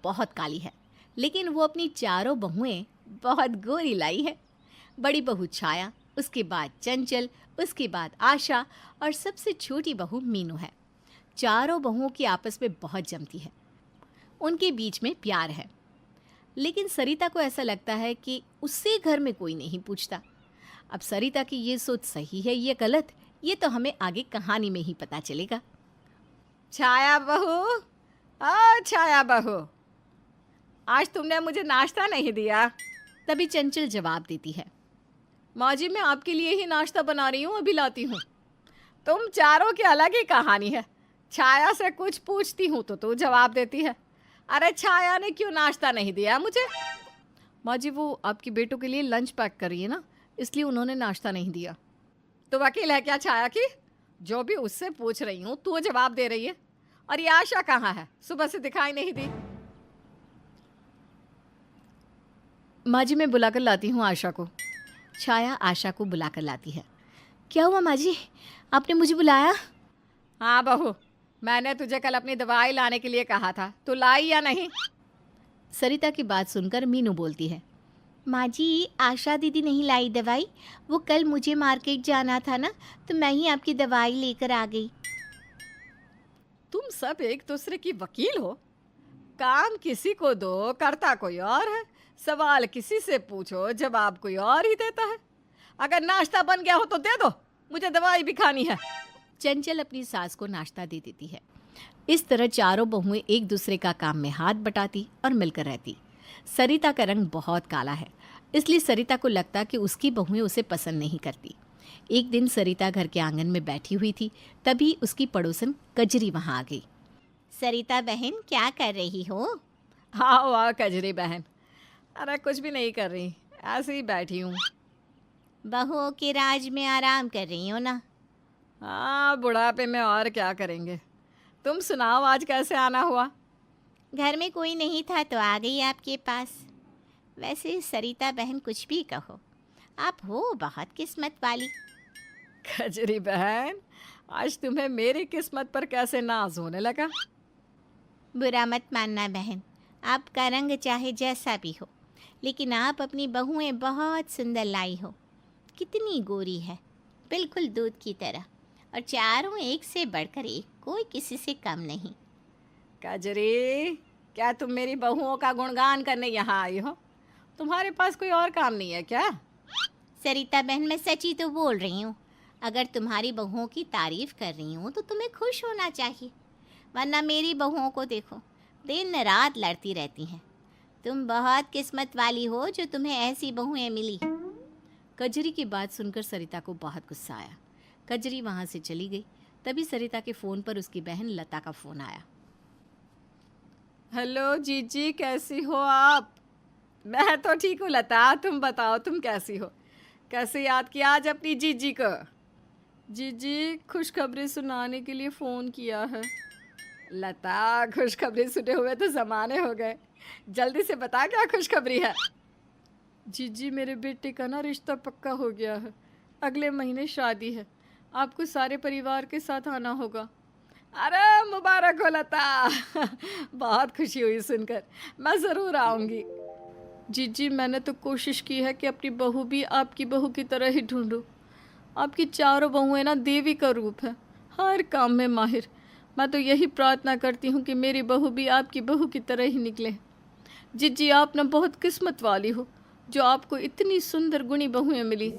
बहुत काली है, लेकिन वो अपनी चारों बहुएं बहुत गोरी लाई है। बड़ी बहू छाया, उसके बाद चंचल, उसके बाद आशा और सबसे छोटी बहू मीनू है। चारों बहुओं की आपस में बहुत जमती है, उनके बीच में प्यार है। लेकिन सरिता को ऐसा लगता है कि उससे घर में कोई नहीं पूछता। अब सरिता की ये सोच सही है या गलत, ये तो हमें आगे कहानी में ही पता चलेगा। छाया बहू, ओ छाया बहू, आज तुमने मुझे नाश्ता नहीं दिया। तभी चंचल जवाब देती है, माँ जी मैं आपके लिए ही नाश्ता बना रही हूँ, अभी लाती हूँ। तुम चारों की अलग ही कहानी है। छाया से कुछ पूछती हूँ तो तू जवाब देती है। अरे छाया ने क्यों नाश्ता नहीं दिया मुझे? माँ जी वो आपकी बेटों के लिए लंच पैक कर रही है ना, इसलिए उन्होंने नाश्ता नहीं दिया। तो वकील है क्या छाया की? जो भी उससे पूछ रही हूँ तू जवाब दे रही है। और ये आशा कहाँ है? सुबह से दिखाई नहीं दी। माँ जी मैं बुलाकर लाती हूँ आशा को। छाया आशा को बुलाकर लाती है। क्या हुआ माँ जी, आपने मुझे बुलाया? हाँ बहू, मैंने तुझे कल अपनी दवाई लाने के लिए कहा था, तू लाई या नहीं? सरिता की बात सुनकर मीनू बोलती है, माँ जी आशा दीदी नहीं लाई दवाई, वो कल मुझे मार्केट जाना था ना, तो मैं ही आपकी दवाई लेकर आ गई। तुम सब एक दूसरे की वकील हो। काम किसी को दो, करता कोई और है। सवाल किसी से पूछो, जवाब कोई और ही देता है। अगर नाश्ता बन गया हो तो दे दो, मुझे दवाई भी खानी है। चंचल अपनी सास को नाश्ता दे देती है। इस तरह चारों बहुएं एक दूसरे का काम में हाथ बटाती और मिलकर रहती। सरिता का रंग बहुत काला है, इसलिए सरिता को लगता कि उसकी बहुएं उसे पसंद नहीं करती। एक दिन सरिता घर के आंगन में बैठी हुई थी, तभी उसकी पड़ोसन कजरी वहां आ गई। सरिता बहन क्या कर रही हो? हाँ वाह कजरी बहन, अरे कुछ भी नहीं कर रही, ऐसे ही बैठी हूँ। बहुओं के राज में आराम कर रही हो ना? हाँ बुढ़ापे में और क्या करेंगे। तुम सुनाओ आज कैसे आना हुआ? घर में कोई नहीं था तो आ गई आपके पास। वैसे सरिता बहन कुछ भी कहो, आप हो बहुत किस्मत वाली। कजरी बहन, आज तुम्हें मेरी किस्मत पर कैसे नाज होने लगा? बुरा मत मानना बहन, आपका रंग चाहे जैसा भी हो, लेकिन आप अपनी बहुएं बहुत सुंदर लाई हो। कितनी गोरी है, बिल्कुल दूध की तरह, और चारों एक से बढ़कर एक, कोई किसी से कम नहीं। कजरी, क्या तुम मेरी बहुओं का गुणगान करने यहाँ आई हो? तुम्हारे पास कोई और काम नहीं है क्या? सरिता बहन मैं सच ही तो बोल रही हूँ। अगर तुम्हारी बहुओं की तारीफ कर रही हूँ तो तुम्हें खुश होना चाहिए, वरना मेरी बहुओं को देखो, दिन रात लड़ती रहती हैं। तुम बहुत किस्मत वाली हो जो तुम्हें ऐसी बहुएं मिली। कजरी की बात सुनकर सरिता को बहुत गुस्सा आया। कजरी वहाँ से चली गई। तभी सरिता के फ़ोन पर उसकी बहन लता का फ़ोन आया। हेलो जीजी, कैसी हो आप? मैं तो ठीक हूँ लता, तुम बताओ तुम कैसी हो? कैसे याद किया आज अपनी जीजी को? जीजी खुशखबरी सुनाने के लिए फ़ोन किया है। लता, खुशखबरी सुने हुए तो ज़माने हो गए, जल्दी से बता क्या खुशखबरी है? जीजी मेरे बेटे का ना रिश्ता पक्का हो गया है, अगले महीने शादी है, आपको सारे परिवार के साथ आना होगा। अरे मुबारक हो लता बहुत खुशी हुई सुनकर, मैं ज़रूर आऊँगी। जीजी मैंने तो कोशिश की है कि अपनी बहू भी आपकी बहू की तरह ही ढूंढूं। आपकी चारों बहुएं ना देवी का रूप है, हर काम में माहिर। मैं तो यही प्रार्थना करती हूँ कि मेरी बहू भी आपकी बहू की तरह ही निकले। जीजी आप ना बहुत किस्मत वाली हो जो आपको इतनी सुंदर गुणी बहुएं मिली।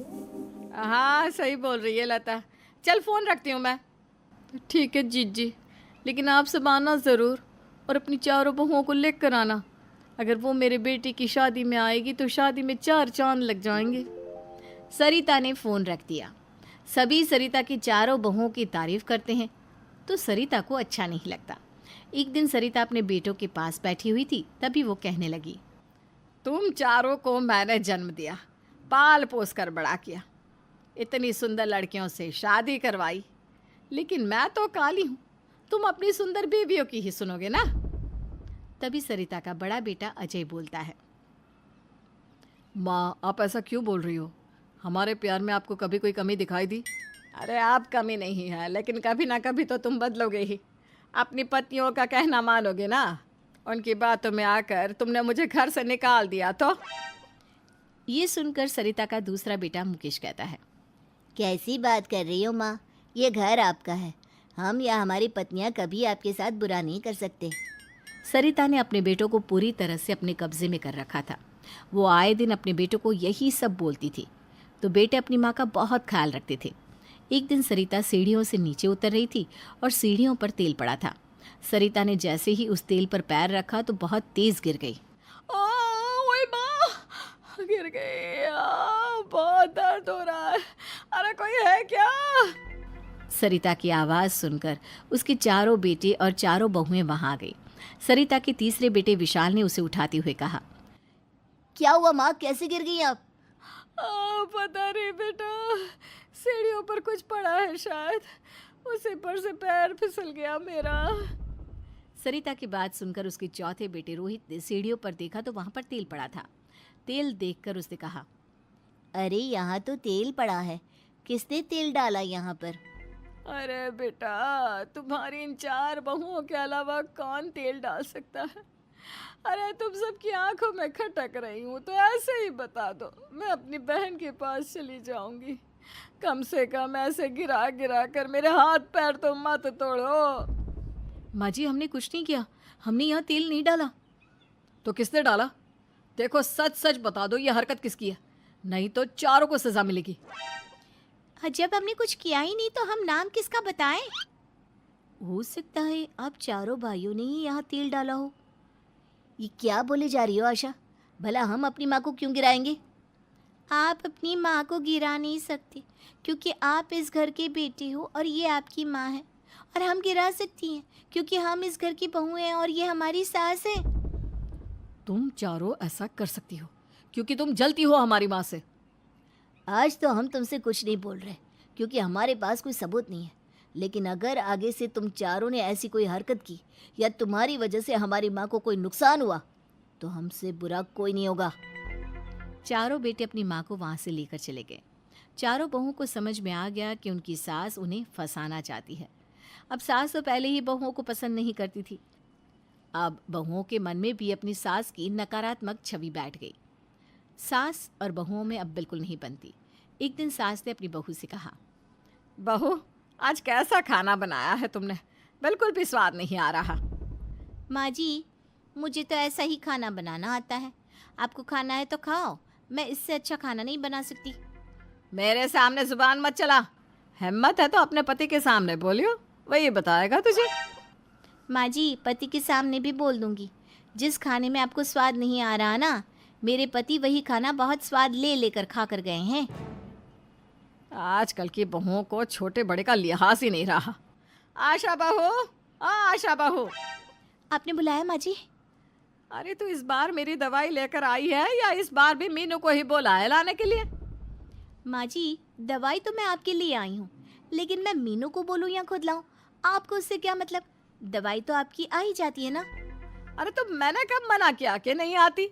हाँ सही बोल रही है लता, चल फ़ोन रखती हूँ मैं। ठीक है जीजी, लेकिन आप सब आना ज़रूर और अपनी चारों बहुओं को लेकर कर आना। अगर वो मेरे बेटे की शादी में आएगी तो शादी में 4 चांद लग जाएंगे। सरिता ने फ़ोन रख दिया। सभी सरिता की चारों बहुओं की तारीफ करते हैं तो सरिता को अच्छा नहीं लगता। एक दिन सरिता अपने बेटों के पास बैठी हुई थी, तभी वो कहने लगी, तुम चारों को मैंने जन्म दिया, पाल पोस कर बड़ा किया, इतनी सुंदर लड़कियों से शादी करवाई, लेकिन मैं तो काली हूँ, तुम अपनी सुंदर बीवियों की ही सुनोगे ना? तभी सरिता का बड़ा बेटा अजय बोलता है, माँ आप ऐसा क्यों बोल रही हो? हमारे प्यार में आपको कभी कोई कमी दिखाई दी? अरे आप कमी नहीं है, लेकिन कभी ना कभी तो तुम बदलोगे ही, अपनी पत्नियों का कहना मानोगे ना। उनकी बातों में आकर तुमने मुझे घर से निकाल दिया तो। ये सुनकर सरिता का दूसरा बेटा मुकेश कहता है। कैसी बात कर रही हो माँ? ये घर आपका है। हम या हमारी पत्नियाँ कभी आपके साथ बुरा नहीं कर सकते। सरिता ने अपने बेटों को पूरी तरह से अपने कब्जे में कर रखा था। वो आए दिन अपने बेटों को यही सब बोलती थी, तो बेटे अपनी माँ का बहुत ख्याल रखते थे। एक दिन सरिता सीढ़ियों से नीचे उतर रही थी और सीढ़ियों पर तेल पड़ा था। सरिता ने जैसे ही उस तेल पर पैर रखा तो बहुत तेज गिर गई। ओए माँ, गिर गई। बहुत दर्द हो रहा है। अरे कोई है क्या? सरिता की आवाज़ सुनकर उसके चारों बेटे और चारों बहुएं वहां आ गई। सरिता के तीसरे बेटे विशाल ने उसे उठाते हुए कहा, क्या हुआ माँ, कैसे गिर गई आप? पता नहीं बेटा, सीढ़ियों पर कुछ पड़ा है शायद, उसी पर से पैर फिसल गया मेरा। सरिता की बात सुनकर उसके चौथे बेटे रोहित ने सीढ़ियों पर देखा तो वहां पर तेल पड़ा था। तेल देखकर उसने कहा, अरे यहाँ तो तेल पड़ा है, किसने तेल डाला यहाँ पर? अरे बेटा, तुम्हारी इन 4 बहुओं के अलावा कौन तेल डाल सकता है? अरे तुम सबकी आंखों में खटक रही हूँ तो ऐसे ही बता दो, मैं अपनी बहन के पास चली जाऊंगी। कम से कम ऐसे गिरा गिरा कर मेरे हाथ पैर तो मत तोड़ो। माँ जी, हमने कुछ नहीं किया, हमने यहाँ तेल नहीं डाला। तो किसने डाला? देखो सच सच बता दो, ये हरकत किसकी है, नहीं तो चारों को सजा मिलेगी। जब हमने कुछ किया ही नहीं तो हम नाम किसका बताएं? हो सकता है आप चारों भाइयों ने ही यहाँ तेल डाला हो। ये क्या बोले जा रही हो आशा? भला हम अपनी माँ को क्यों गिराएंगे? आप अपनी माँ को गिरा नहीं सकते क्योंकि आप इस घर के बेटे हो और ये आपकी माँ है। और हम गिरा सकती हैं क्योंकि हम इस घर की बहू हैं और ये हमारी सास है। तुम चारों ऐसा कर सकती हो क्योंकि तुम जलती हो हमारी माँ से। आज तो हम तुमसे कुछ नहीं बोल रहे क्योंकि हमारे पास कोई सबूत नहीं है, लेकिन अगर आगे से तुम चारों ने ऐसी कोई हरकत की या तुम्हारी वजह से हमारी माँ को कोई नुकसान हुआ तो हमसे बुरा कोई नहीं होगा। चारों बेटे अपनी माँ को वहाँ से लेकर चले गए। चारों बहुओं को समझ में आ गया कि उनकी सास उन्हें फंसाना चाहती है। अब सास तो पहले ही बहुओं को पसंद नहीं करती थी, अब बहुओं के मन में भी अपनी सास की नकारात्मक छवि बैठ गई। सास और बहुओं में अब बिल्कुल नहीं बनती। एक दिन सास ने अपनी बहू से कहा, बहू, आज कैसा खाना बनाया है तुमने, बिल्कुल भी स्वाद नहीं आ रहा। माँ जी, मुझे तो ऐसा ही खाना बनाना आता है, आपको खाना है तो खाओ, मैं इससे अच्छा खाना नहीं बना सकती। मेरे सामने जुबान मत चला, हिम्मत है तो अपने पति के सामने बोलियो, वही बताएगा तुझे। माँ जी, पति के सामने भी बोल दूंगी। जिस खाने में आपको स्वाद नहीं आ रहा ना, मेरे पति वही खाना बहुत स्वाद ले लेकर खा कर गए हैं। आजकल की बहुओं को छोटे बड़े का लिहाज ही नहीं रहा। आशा बहू, आशा बहू। आपने बुलाया माँ जी? अरे तू इस बार मेरी दवाई लेकर आई है या इस बार भी मीनू को ही बोला है लाने के लिए? माँ जी, दवाई तो मैं आपके लिए आई हूँ, लेकिन मैं मीनू को बोलूँ या खुद लाऊं, आपको उससे क्या मतलब? दवाई तो आपकी आ ही जाती है ना। अरे तो मैंने कब मना किया कि नहीं आती?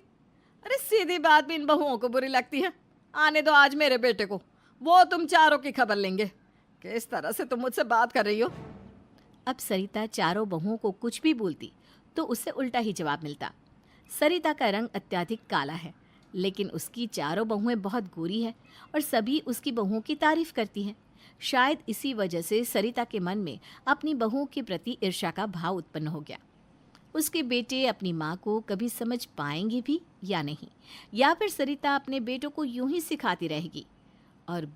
अरे सीधी बात भी इन बहुओं को बुरी लगती है। आने दो आज मेरे बेटे को, वो तुम चारों की खबर लेंगे। किस तरह से तुम मुझसे बात कर रही हो? अब सरिता चारों बहुओं को कुछ भी बोलती तो उससे उल्टा ही जवाब मिलता। सरिता का रंग अत्यधिक काला है, लेकिन उसकी चारों बहुएं बहुत गोरी हैं और सभी उसकी बहुओं की तारीफ करती हैं। शायद इसी वजह से सरिता के मन में अपनी बहुओं के प्रति ईर्ष्या का भाव उत्पन्न हो गया। उसके बेटे अपनी माँ को कभी समझ पाएंगे भी या नहीं, या फिर सरिता अपने बेटों को यूं ही सिखाती रहेगी और